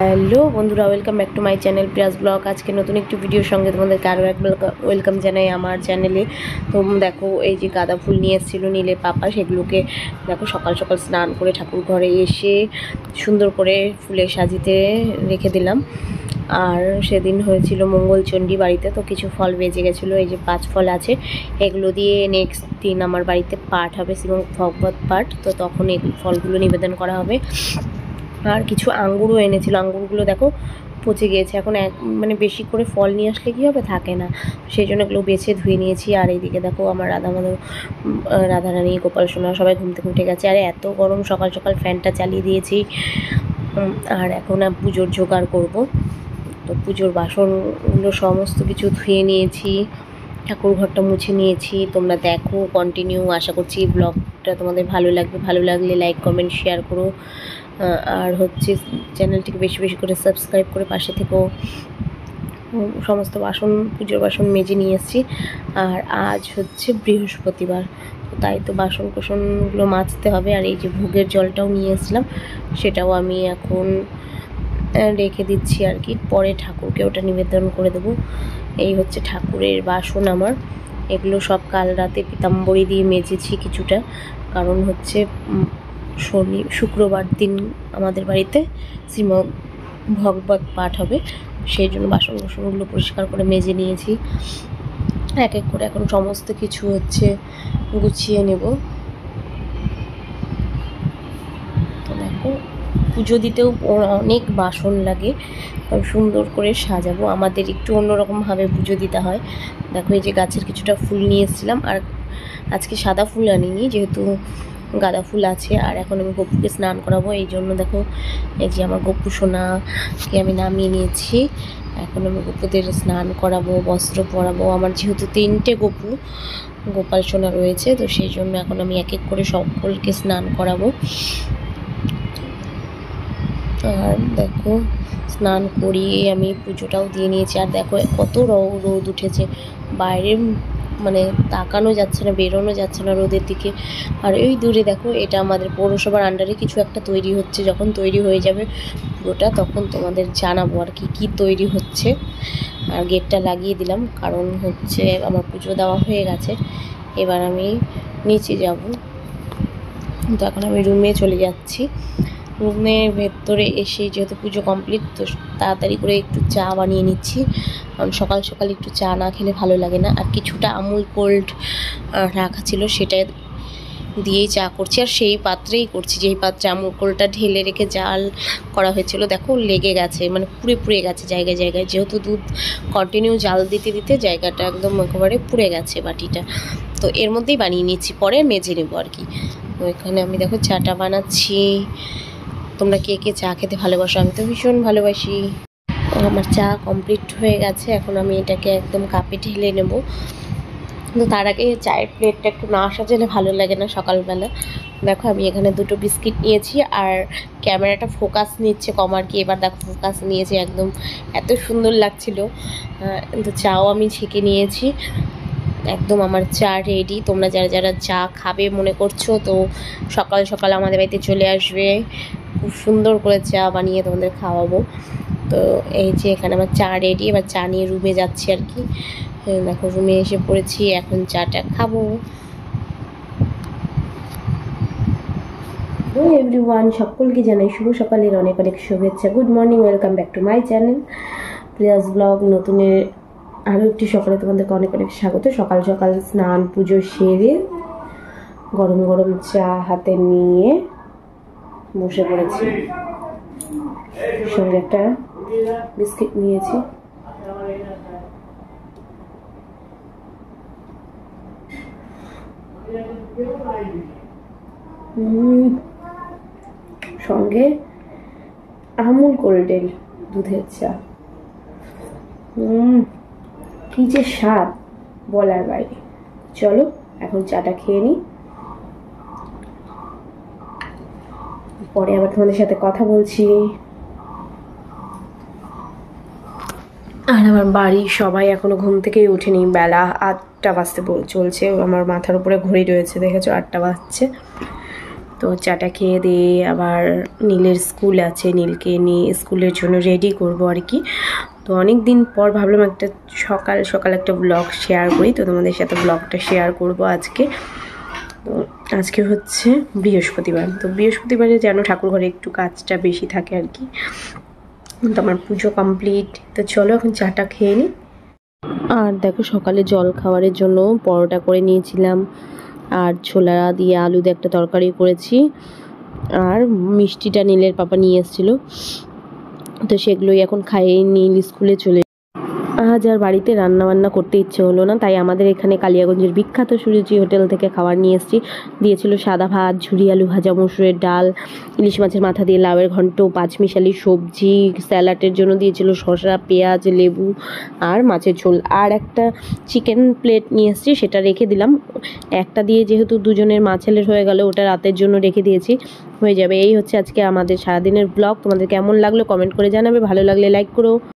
Hello বন্ধুরা, welcome back to my channel Prius blog. আজকে নতুন একটি ভিডিওর সঙ্গে তোমাদেরকে আরও একবার ওয়েলকাম জানাই আমার চ্যানেলে। তো দেখো, এই যে গাঁদা ফুল নিয়ে এসেছিলো নীলের পাপা, সেগুলোকে দেখো সকাল সকাল স্নান করে ঠাকুর ঘরে এসে সুন্দর করে ফুলে সাজিতে রেখে দিলাম। আর সেদিন হয়েছিল মঙ্গলচণ্ডী বাড়িতে, তো কিছু ফল বেজে গেছিলো। এই যে 5 ফল আছে, এগুলো দিয়ে নেক্সট দিন আমার বাড়িতে পাঠ হবে, শ্রীমদ ভগবত পাঠ। তো তখন এই ফলগুলো নিবেদন করা হবে। আর কিছু আঙ্গুরও এনেছিল, আঙ্গুরগুলো দেখো পচে গিয়েছে। এখন মানে বেশি করে ফল নিয়ে আসলে কী হবে, থাকে না, সেই জন্য এগুলো বেছে ধুয়ে নিয়েছি। আর এইদিকে দেখো আমার রাধারানী, গোপাল সোনা সবাই ঘুম থেকে উঠে গেছে। আর এত গরম, সকাল সকাল ফ্যানটা চালিয়ে দিয়েছি। আর এখন পুজোর জোগাড় করব। তো পুজোর বাসনগুলো সমস্ত কিছু ধুয়ে নিয়েছি, ঠাকুর ঘরটা মুছে নিয়েছি। তোমরা দেখো কন্টিনিউ, আশা করছি ব্লগটা তোমাদের ভালো লাগবে। ভালো লাগলে লাইক কমেন্ট শেয়ার করো। আর হচ্ছে চ্যানেলটিকে বেশি বেশি করে সাবস্ক্রাইব করে পাশে থেকেও। সমস্ত পুজোর বাসন মেজে নিয়ে এসেছি। আর আজ হচ্ছে বৃহস্পতিবার, তাই তো বাসন কোসনগুলো মাজতে হবে। আর এই যে ভোগের জলটাও নিয়ে এসেছিলাম, সেটাও আমি এখন রেখে দিচ্ছি আর কি, পরে ঠাকুরকে ওটা নিবেদন করে দেবো। এই হচ্ছে ঠাকুরের বাসন আমার। এগুলো সব কাল রাতে পিতাম্বরী দিয়ে মেজেছি কিছুটা, কারণ হচ্ছে শুক্রবার দিন আমাদের বাড়িতে শ্রীমদ ভগবত পাঠ হবে, সেই জন্য বাসনগুলো পরিষ্কার করে মেজে নিয়েছি। এক এক করে এখন সমস্ত কিছু হচ্ছে গুছিয়ে নেব। তো দেখো, পুজো দিতেও অনেক বাসন লাগে, সুন্দর করে সাজাবো। আমাদের একটু অন্যরকমভাবে পুজো দিতে হয়। দেখো, এই যে গাছের কিছুটা ফুল নিয়ে এসেছিলাম, আর আজকে সাদা ফুল আনিনি, যেহেতু গাঁদা ফুল আছে। আর এখন আমি গপুকে স্নান করাবো, এই জন্য দেখো এই যে আমার গপু সোনাকে আমি নামিয়ে নিয়েছি। এখন আমি গপুদের স্নান করাবো, বস্ত্র পরাবো। আমার যেহেতু 3টে গোপাল সোনা রয়েছে, তো সেই জন্য এখন আমি এক এক করে সকলকে স্নান করাবো। আর দেখো, স্নান করিয়ে আমি পুজোটাও দিয়ে নিয়েছি। আর দেখো কত রোদ উঠেছে বাইরে, মানে তাকানো যাচ্ছে না, বেরোনো যাচ্ছে না রোদের দিকে। আর ওই দূরে দেখো, এটা আমাদের পৌরসভার আন্ডারে কিছু একটা তৈরি হচ্ছে। যখন তৈরি হয়ে যাবে পুরোটা, তখন তোমাদের জানাবো আর কি তৈরি হচ্ছে। আর গেটটা লাগিয়ে দিলাম, কারণ হচ্ছে আমার পুজো দেওয়া হয়ে গেছে। এবার আমি নিচে যাব। তো এখন আমি রুমে চলে যাচ্ছি। রুমের ভেতরে এসে যেহেতু পুজো কমপ্লিট, তো তাড়াতাড়ি করে একটু চা বানিয়ে নিচ্ছি, কারণ সকাল সকাল একটু চা না খেলে ভালো লাগে না। আর কিছুটা আমুল কোল্ড রাখা ছিল, সেটা দিয়েই চা করছি। আর সেই পাত্রেই করছি, যেই পাত্রে আমুল কোল্ডটা ঢেলে রেখে জাল করা হয়েছিল। দেখো লেগে গেছে, মানে পুড়ে গেছে জায়গায় জায়গায়, যেহেতু দুধ কন্টিনিউ জাল দিতে দিতে জায়গাটা একদম একেবারে পুড়ে গেছে বাটিটা। তো এর মধ্যেই বানিয়ে নিচ্ছি, পরে মেজে নেবো আর কি। তো এখানে আমি দেখো চাটা বানাচ্ছি। তোমরা কে কে চা খেতে ভালোবাসো? আমি তো ভীষণ ভালোবাসি। আমার চা কমপ্লিট হয়ে গেছে, এখন আমি এটাকে একদম কাপে ঢেলে নেব। কিন্তু তার আগে চায়ের প্লেটটা একটু না সাজালে ভালো লাগে না সকালবেলা। দেখো, আমি এখানে 2টো বিস্কিট নিয়েছি, আর ক্যামেরাটা ফোকাস নিচ্ছে কম আর কি। এবার দেখো ফোকাস নিয়েছে, একদম এত সুন্দর লাগছিল। তো চাও আমি ছেঁকে নিয়েছি, একদম আমার চা রেডি। তোমরা যারা যারা চা খাবে মনে করছো, তো সকাল সকাল আমাদের বাড়িতে চলে আসবে, খুব সুন্দর করে চা বানিয়ে তোমাদের খাওয়াবো। তো এই যে এখানে আমার চা রেডি, এবার চা নিয়ে রুমে যাচ্ছি আর কি। দেখো রুমে এসে পড়েছি, এখন চাটা খাবো। হ্যালো এভরিওয়ান, সকলকে জানাই শুভ সকালের অনেক অনেক শুভেচ্ছা। Good morning, welcome back to my channel Prius blog. নতুনের আরও একটি সকালে তোমাদেরকে অনেক অনেক স্বাগত। সকাল সকাল স্নান পুজো সেরে গরম গরম চা হাতে নিয়ে বসে পড়েছি, সঙ্গে একটা বিস্কিট নিয়েছি। সঙ্গে আমুল কোল্ডের দুধের চা। কি যে স্বাদ, বলার বাইরে। চলো এখন চাটা খেয়ে নিই, পরে আবার তোমাদের সাথে কথা বলছি। আর আমার বাড়ির সবাই এখনো ঘুম থেকেই ওঠেনি, বেলা 8টা বাজতে চলছে। আমার মাথার উপরে ঘড়ি রয়েছে, দেখেছো 8টা বাজছে। তো চাটা খেয়ে দিয়ে আবার নীলের স্কুল আছে, নীলকে নিয়ে স্কুলের জন্য রেডি করব আর কি। তো অনেক দিন পর ভাবলাম একটা সকাল সকাল একটা ব্লগ শেয়ার করি, তো তোমাদের সাথে ব্লগটা শেয়ার করব আজকে। তো আজকে হচ্ছে বৃহস্পতিবার, তো বৃহস্পতিবারে যেন ঠাকুর ঘরে একটু কাজটা বেশি থাকে আর কি। তো আমার পুজো কমপ্লিট, তো চলো এখন চাটা খেয়ে নিই। আর দেখো সকালে জল খাবারের জন্য পরোটা করে নিয়েছিলাম, আর ছোলা দিয়ে আলু দিয়ে একটা তরকারি করেছি, আর মিষ্টিটা নীলের পাপা নিয়ে এসেছিলো, তো সেগুলোই এখন খাইয়ে নীল স্কুলে চলে। আজ আর বাড়িতে রান্নাবান্না করতে ইচ্ছে হলো না, তাই আমাদের এখানে কালিয়াগঞ্জের বিখ্যাত সুরুচি হোটেল থেকে খাবার নিয়ে এসেছি। দিয়েছিল সাদা ভাত, ঝুরি আলু ভাজা, মসুরের ডাল, ইলিশ মাছের মাথা দিয়ে লাউয়ের ঘন্ট, পাঁচমিশালি সবজি, স্যালাডের জন্য দিয়েছিল শসা, পেঁয়াজ, লেবু আর মাছের ঝোল। আর একটা চিকেন প্লেট নিয়ে এসেছি, সেটা রেখে দিলাম। একটা দিয়ে যেহেতু দুজনের মা ছেলের হয়ে গেল, ওটা রাতের জন্য রেখে দিয়েছি, হয়ে যাবে। এই হচ্ছে আজকে আমাদের সারাদিনের ব্লগ। তোমাদের কেমন লাগলো কমেন্ট করে জানাবে, ভালো লাগলে লাইক করো।